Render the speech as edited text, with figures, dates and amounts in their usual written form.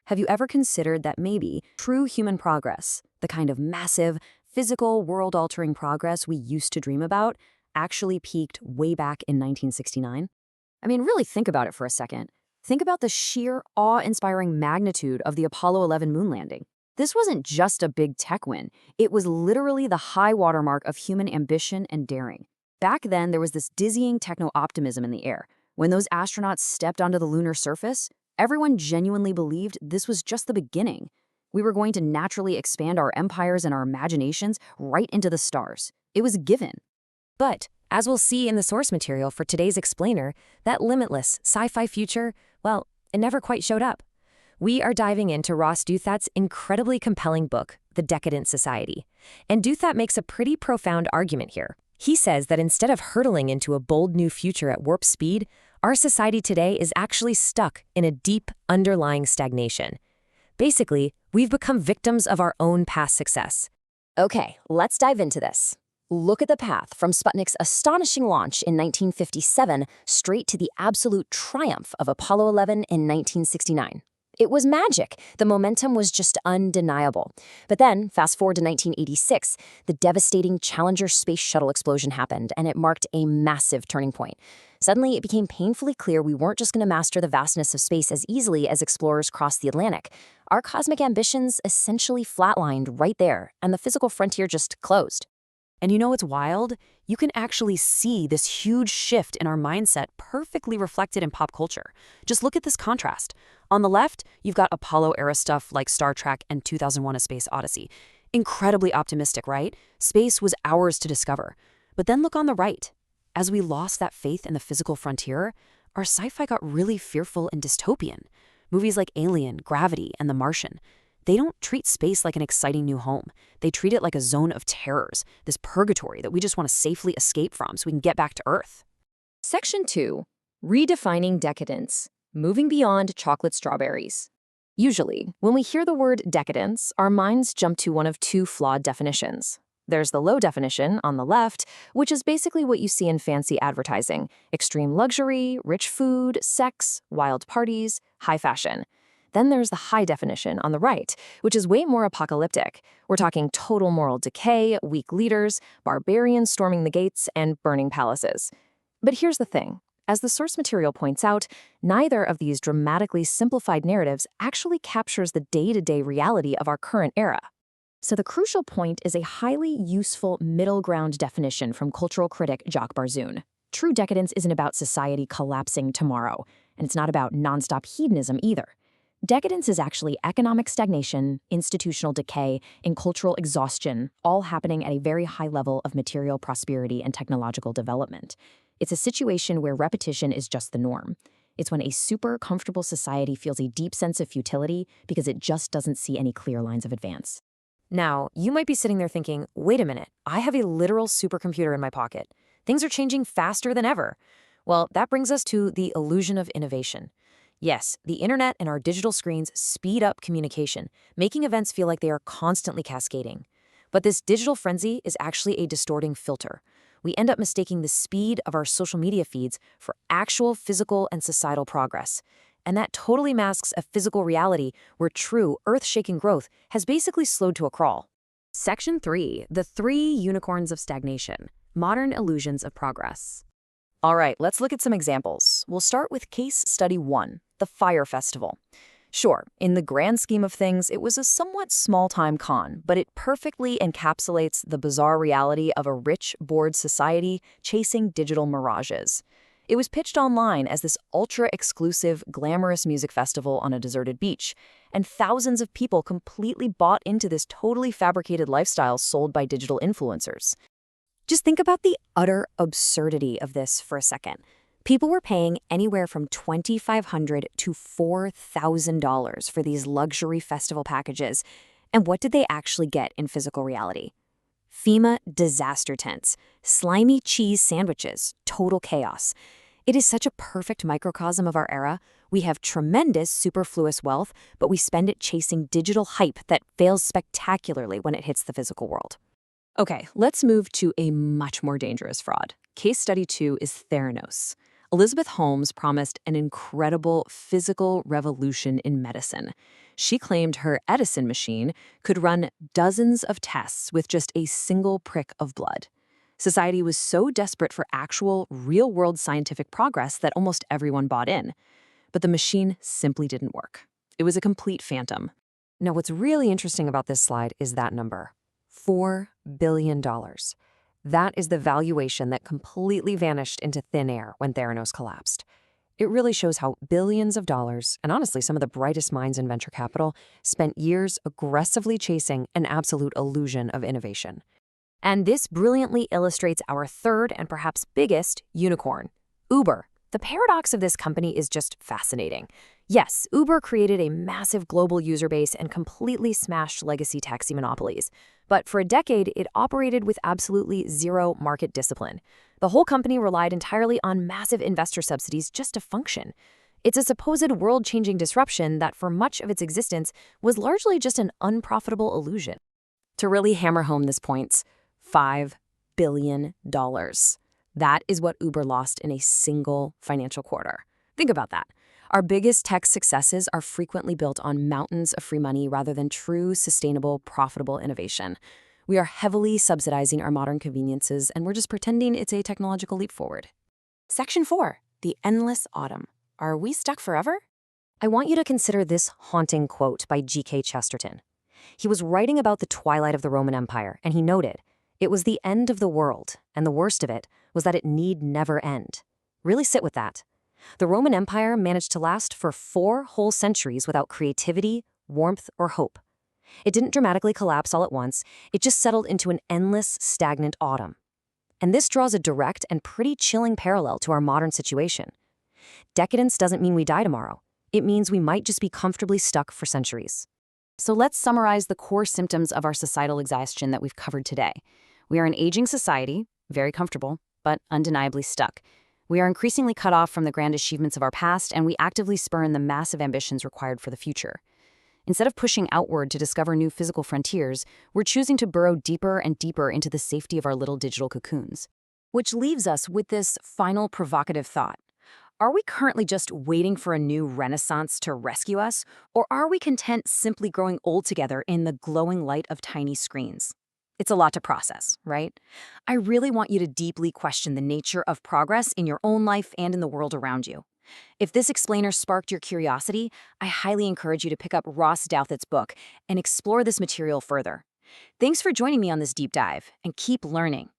Have you ever considered that maybe true human progress, the kind of massive, physical, world-altering progress we used to dream about, actually peaked way back in 1969? I mean, really think about it for a second. Think about the sheer awe-inspiring magnitude of the Apollo 11 moon landing. This wasn't just a big tech win. It was literally the high watermark of human ambition and daring. Back then, there was this dizzying techno-optimism in the air. When those astronauts stepped onto the lunar surface, everyone genuinely believed this was just the beginning. We were going to naturally expand our empires and our imaginations right into the stars. It was a given. But, as we'll see in the source material for today's explainer, that limitless sci-fi future, well, it never quite showed up. We are diving into Ross Douthat's incredibly compelling book, The Decadent Society. And Douthat makes a pretty profound argument here. He says that instead of hurtling into a bold new future at warp speed, our society today is actually stuck in a deep, underlying stagnation. Basically, we've become victims of our own past success. Okay, let's dive into this. Look at the path from Sputnik's astonishing launch in 1957 straight to the absolute triumph of Apollo 11 in 1969. It was magic. The momentum was just undeniable. But then, fast forward to 1986, the devastating Challenger space shuttle explosion happened, and it marked a massive turning point. Suddenly, it became painfully clear we weren't just going to master the vastness of space as easily as explorers crossed the Atlantic. Our cosmic ambitions essentially flatlined right there, and the physical frontier just closed. And you know what's wild? You can actually see this huge shift in our mindset perfectly reflected in pop culture. Just look at this contrast. On the left, you've got Apollo-era stuff like Star Trek and 2001: A Space Odyssey. Incredibly optimistic, right? Space was ours to discover. But then look on the right. As we lost that faith in the physical frontier, our sci-fi got really fearful and dystopian. Movies like Alien, Gravity, and The Martian, they don't treat space like an exciting new home. They treat it like a zone of terrors, this purgatory that we just want to safely escape from so we can get back to Earth. Section 2. Redefining decadence. Moving beyond chocolate strawberries. Usually, when we hear the word decadence, our minds jump to one of two flawed definitions. There's the low definition on the left, which is basically what you see in fancy advertising: extreme luxury, rich food, sex, wild parties, high fashion. Then there's the high definition on the right, which is way more apocalyptic. We're talking total moral decay, weak leaders, barbarians storming the gates, and burning palaces. But here's the thing. As the source material points out, neither of these dramatically simplified narratives actually captures the day-to-day reality of our current era. So the crucial point is a highly useful middle ground definition from cultural critic Jacques Barzoon. True decadence isn't about society collapsing tomorrow, and it's not about nonstop hedonism either. Decadence is actually economic stagnation, institutional decay, and cultural exhaustion, all happening at a very high level of material prosperity and technological development. It's a situation where repetition is just the norm. It's when a super comfortable society feels a deep sense of futility because it just doesn't see any clear lines of advance. Now, you might be sitting there thinking, wait a minute, I have a literal supercomputer in my pocket. Things are changing faster than ever. Well, that brings us to the illusion of innovation. Yes, the internet and our digital screens speed up communication, making events feel like they are constantly cascading. But this digital frenzy is actually a distorting filter. We end up mistaking the speed of our social media feeds for actual physical and societal progress. And that totally masks a physical reality where true, earth-shaking growth has basically slowed to a crawl. Section 3. The 3 Unicorns of Stagnation. Modern Illusions of Progress. All right, let's look at some examples. We'll start with case study 1, the Fire Festival. Sure, in the grand scheme of things, it was a somewhat small-time con, but it perfectly encapsulates the bizarre reality of a rich, bored society chasing digital mirages. It was pitched online as this ultra-exclusive, glamorous music festival on a deserted beach, and thousands of people completely bought into this totally fabricated lifestyle sold by digital influencers. Just think about the utter absurdity of this for a second. People were paying anywhere from $2,500 to $4,000 for these luxury festival packages. And what did they actually get in physical reality? FEMA disaster tents, slimy cheese sandwiches, total chaos. It is such a perfect microcosm of our era. We have tremendous superfluous wealth, but we spend it chasing digital hype that fails spectacularly when it hits the physical world. Okay, let's move to a much more dangerous fraud. Case study 2 is Theranos. Elizabeth Holmes promised an incredible physical revolution in medicine. She claimed her Edison machine could run dozens of tests with just a single prick of blood. Society was so desperate for actual, real-world scientific progress that almost everyone bought in. But the machine simply didn't work. It was a complete phantom. Now, what's really interesting about this slide is that number, $4 billion. That is the valuation that completely vanished into thin air when Theranos collapsed. It really shows how billions of dollars, and honestly some of the brightest minds in venture capital, spent years aggressively chasing an absolute illusion of innovation. And this brilliantly illustrates our third and perhaps biggest unicorn, Uber. The paradox of this company is just fascinating. Yes, Uber created a massive global user base and completely smashed legacy taxi monopolies. But for a decade, it operated with absolutely zero market discipline. The whole company relied entirely on massive investor subsidies just to function. It's a supposed world-changing disruption that for much of its existence was largely just an unprofitable illusion. To really hammer home this point, $5 billion. That is what Uber lost in a single financial quarter. Think about that. Our biggest tech successes are frequently built on mountains of free money rather than true, sustainable, profitable innovation. We are heavily subsidizing our modern conveniences, and we're just pretending it's a technological leap forward. Section 4, the endless autumn. Are we stuck forever? I want you to consider this haunting quote by G.K. Chesterton. He was writing about the twilight of the Roman Empire, and he noted, "It was the end of the world, and the worst of it was that it need never end." Really sit with that. The Roman Empire managed to last for 4 whole centuries without creativity, warmth, or hope. It didn't dramatically collapse all at once, it just settled into an endless, stagnant autumn. And this draws a direct and pretty chilling parallel to our modern situation. Decadence doesn't mean we die tomorrow. It means we might just be comfortably stuck for centuries. So let's summarize the core symptoms of our societal exhaustion that we've covered today. We are an aging society, very comfortable, but undeniably stuck. We are increasingly cut off from the grand achievements of our past, and we actively spurn the massive ambitions required for the future. Instead of pushing outward to discover new physical frontiers, we're choosing to burrow deeper and deeper into the safety of our little digital cocoons. Which leaves us with this final provocative thought. Are we currently just waiting for a new renaissance to rescue us, or are we content simply growing old together in the glowing light of tiny screens? It's a lot to process, right? I really want you to deeply question the nature of progress in your own life and in the world around you. If this explainer sparked your curiosity, I highly encourage you to pick up Ross Douthat's book and explore this material further. Thanks for joining me on this deep dive, and keep learning.